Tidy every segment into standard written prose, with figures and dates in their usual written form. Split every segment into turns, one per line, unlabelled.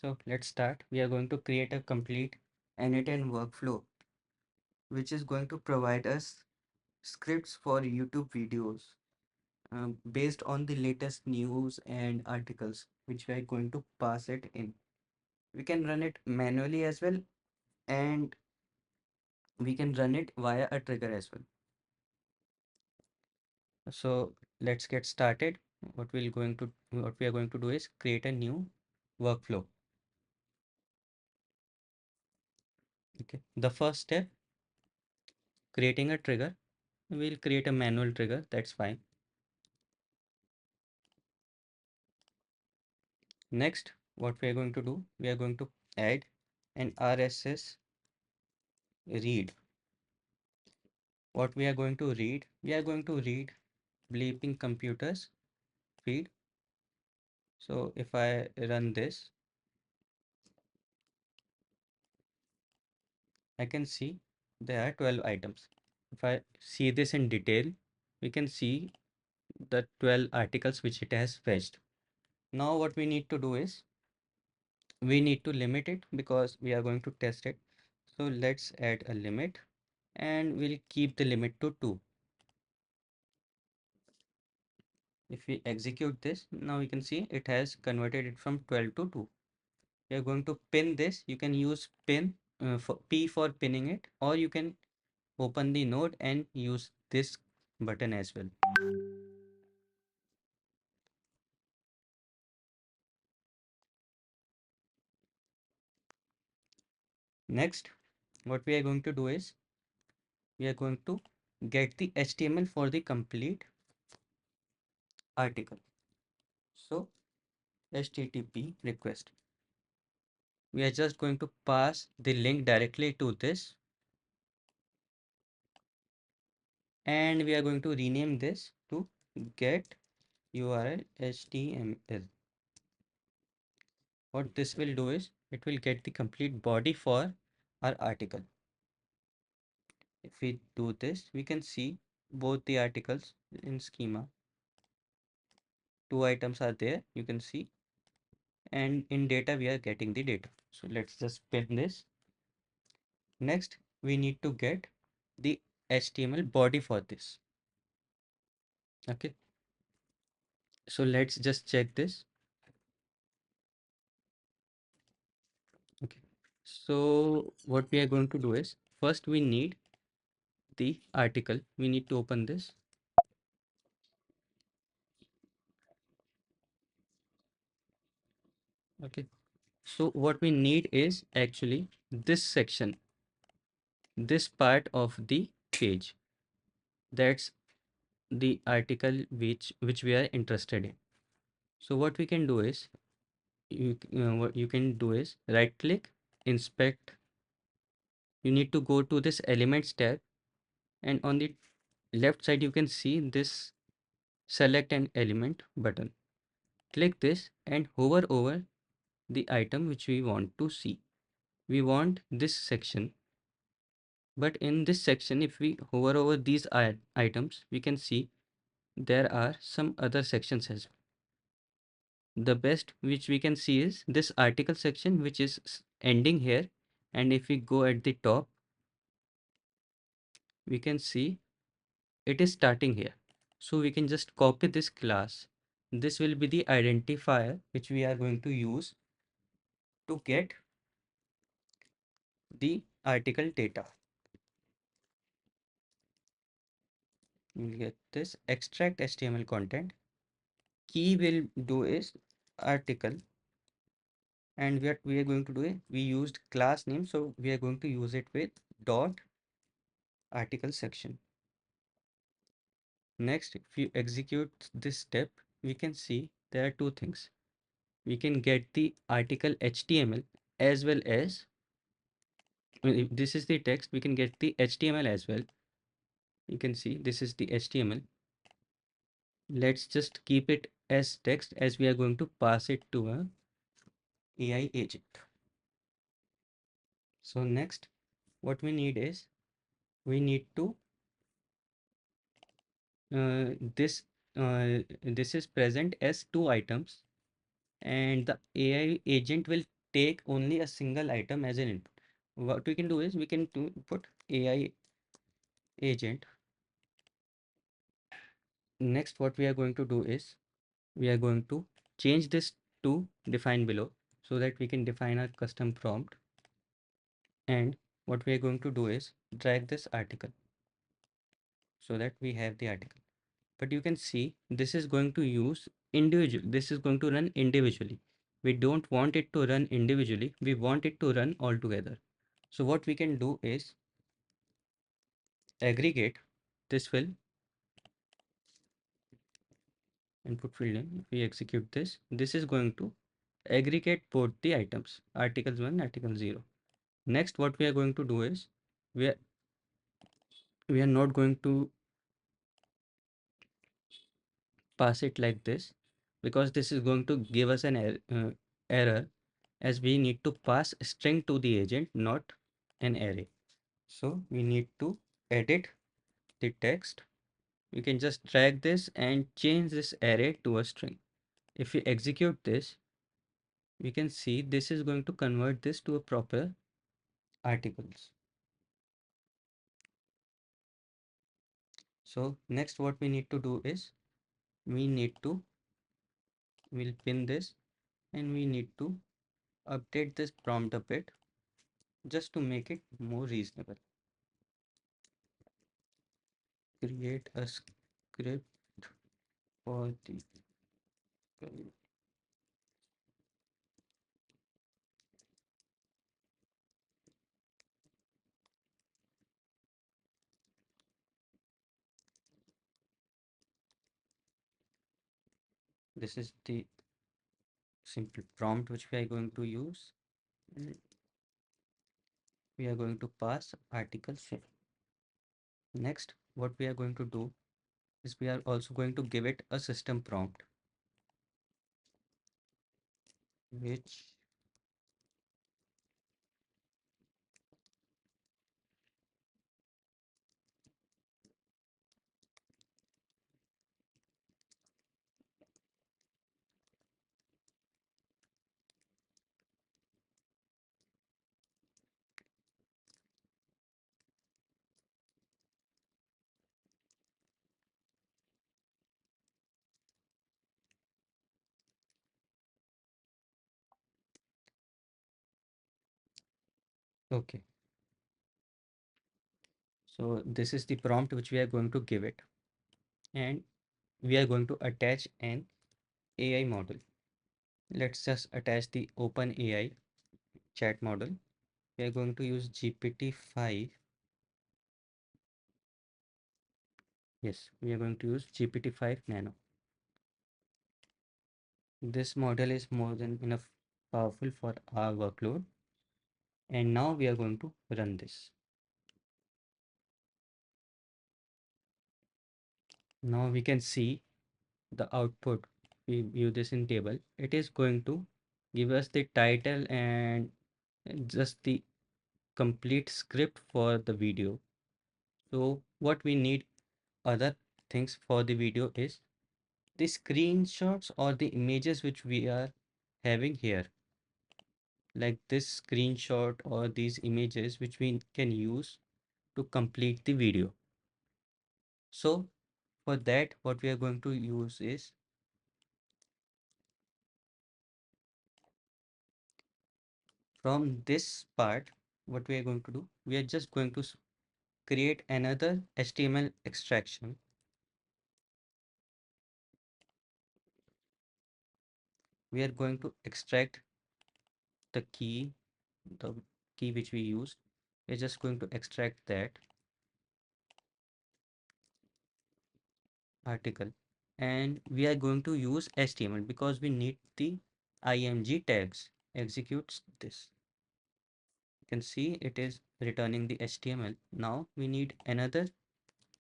So let's start. We are going to create a complete n8n workflow, which is going to provide us scripts for YouTube videos based on the latest news and articles, which we are going to pass it in. We can run it manually as well, and we can run it via a trigger as well. So let's get started. What we are going to do is create a new workflow. Okay. The first step, creating a trigger. We'll create a manual trigger. That's fine. Next, what we are going to do, we are going to add an RSS read. What we are going to read, we are going to read bleeping computers feed. So if I run this, I can see there are 12 items. If I see this in detail, we can see the 12 articles which it has fetched. Now what we need to do is we need to limit it because we are going to test it. So let's add a limit and we'll keep the limit to 2. If we execute this, now you can see it has converted it from 12 to 2. We are going to pin this. You can use pin for P for pinning it, or you can open the node and use this button as well. Next, what we are going to do is we are going to get the HTML for the complete article. So HTTP request. We are just going to pass the link directly to this, and we are going to rename this to get URL HTML. What this will do is it will get the complete body for our article. If we do this, we can see both the articles in schema. 2 items are there, you can see, and in data we are getting the data. So let's just pin this. Next, we need to get the HTML body for this. Okay. So let's just check this. Okay. So what we are going to do is first we need the article. We need to open this. Okay. So what we need is actually this section, this part of the page. That's the article which we are interested in. So what we can do is what you can do is right click, inspect. You need to go to this elements tab, and on the left side you can see this select an element button. Click this and hover over the item which we want to see. We want this section, but in this section if we hover over these items, we can see there are some other sections as well. The best which we can see is this article section which is ending here, and if we go at the top, we can see it is starting here. So we can just copy this class. This will be the identifier which we are going to use to get the article data. We'll get this extract HTML content. Key will do is article, and what we are going to do is we used class name, so we are going to use it with dot article section. Next, if you execute this step, we can see there are two things. We can get the article HTML as well as, if this is the text, we can get the HTML as well. You can see this is the HTML. Let's just keep it as text as we are going to pass it to a AI agent. So next, what we need is we need to this this is present as 2 items, and the AI agent will take only a single item as an input. What we can do is we can put AI agent. Next, what we are going to do is we are going to change this to define below so that we can define our custom prompt. And what we are going to do is drag this article so that we have the article. But you can see this is going to use individual. This is going to run individually. We don't want it to run individually. We want it to run all together. So what we can do is aggregate. This will input field name. If we execute this, this is going to aggregate both the items, articles 1, article 0. Next, what we are going to do is we are, we are not going to pass it like this because this is going to give us an error, as we need to pass string to the agent, not an array. So we need to edit the text. We can just drag this and change this array to a string. If we execute this, we can see this is going to convert this to a proper articles. So next what we need to do is we need to we'll pin this and we need to update this prompt a bit just to make it more reasonable. Create a script for the this is the simple prompt which we are going to use. And we are going to pass article fill. Next, what we are going to do is we are also going to give it a system prompt, which okay. So this is the prompt which we are going to give it, and we are going to attach an AI model. Let's just attach the OpenAI chat model. We are going to use GPT-5. Yes, we are going to use GPT-5 Nano. This model is more than enough powerful for our workload. And now we are going to run this. Now we can see the output. We view this in table. It is going to give us the title and just the complete script for the video. So what we need other things for the video is the screenshots or the images which we are having here, like this screenshot or these images which we can use to complete the video. So for that, what we are going to use is from this part, what we are going to do, we are just going to create another HTML extraction. We are going to extract the key, the key which we used. We're just going to extract that article, and we are going to use HTML because we need the img tags. Executes this. You can see it is returning the HTML. Now we need another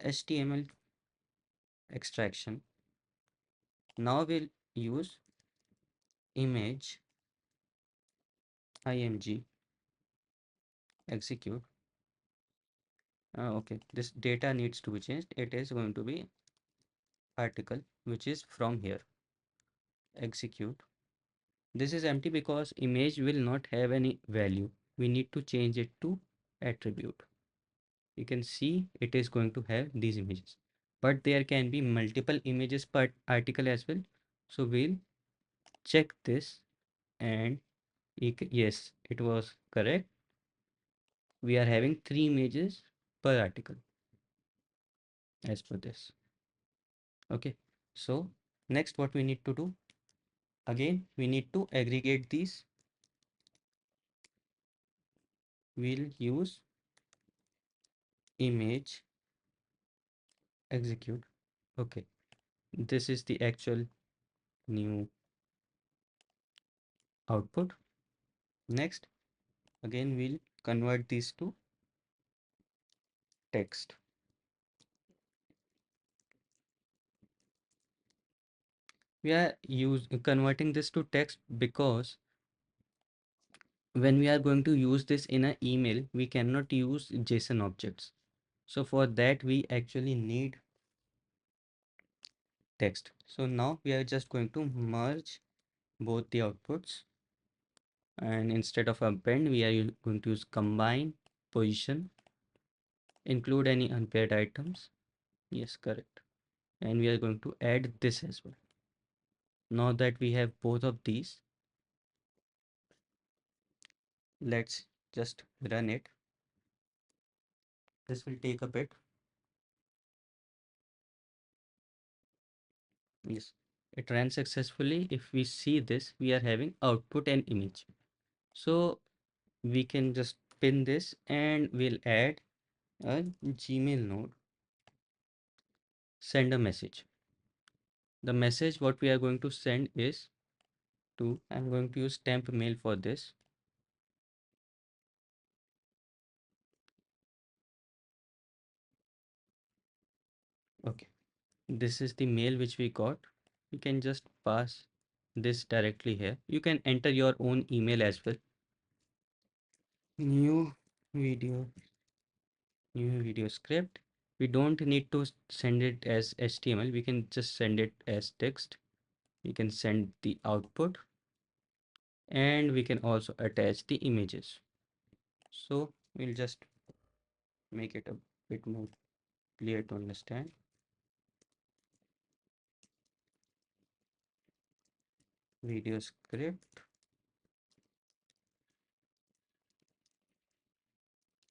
HTML extraction. Now we'll use image img execute. Okay, this data needs to be changed. It is going to be article which is from here. Execute. This is empty because image will not have any value. We need to change it to attribute. You can see it is going to have these images, but there can be multiple images per article as well. So we'll check this, and yes, it was correct. We are having 3 images per article as per this. Okay, so next what we need to do, again we need to aggregate these. We'll use image execute. Okay, this is the actual new output. Next, again we'll convert these to text. We are converting this to text because when we are going to use this in an email, we cannot use JSON objects. So for that, we actually need text. So now we are just going to merge both the outputs, and instead of append, we are going to use combine position, include any unpaired items. Yes, correct. And we are going to add this as well. Now that we have both of these, let's just run it. This will take a bit. Yes, it ran successfully. If we see this, we are having output and image. So we can just pin this and we'll add a Gmail node, send a message. The message what we are going to send is to, I'm going to use temp mail for this. Okay, this is the mail which we got. You can just pass this directly here. You can enter your own email as well. New video, new video script. We don't need to send it as HTML. We can just send it as text. We can send the output, and we can also attach the images. So we'll just make it a bit more clear to understand. Video script,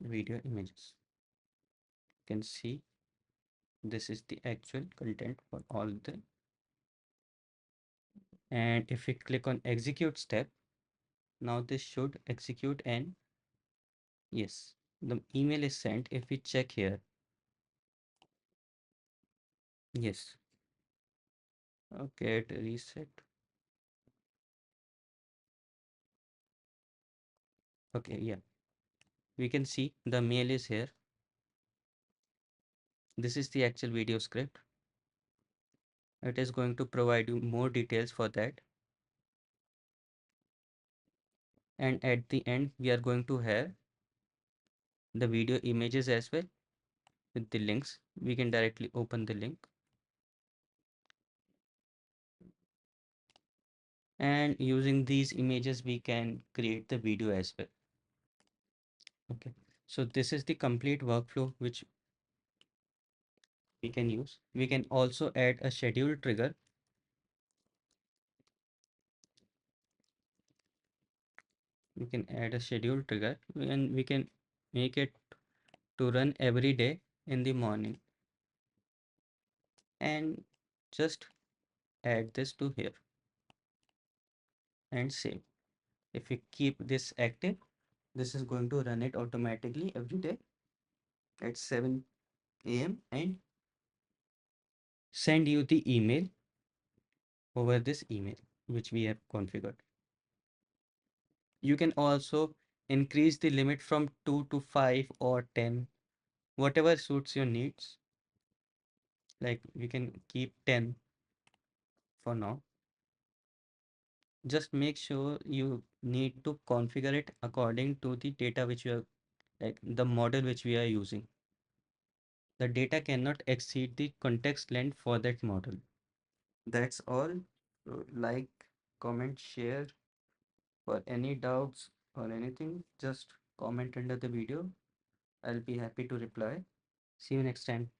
video images. You can see this is the actual content for all the. And if we click on execute step, now this should execute, and yes, the email is sent. If we check here, yes, okay, it reset. Okay, yeah, we can see the mail is here. This is the actual video script. It is going to provide you more details for that. And at the end, we are going to have the video images as well with the links. We can directly open the link. And using these images, we can create the video as well. Okay. So this is the complete workflow which we can use. We can also add a schedule trigger. We can add a schedule trigger and we can make it to run every day in the morning, and just add this to here and save. If we keep this active, this is going to run it automatically every day at 7 a.m. and send you the email over this email which we have configured. You can also increase the limit from 2 to 5 or 10, whatever suits your needs. Like we can keep 10 for now. Just make sure you need to configure it according to the data which you are, like the model which we are using. The data cannot exceed the context length for that model. That's all. Like, comment, share. For any doubts or anything, just comment under the video. I'll be happy to reply. See you next time.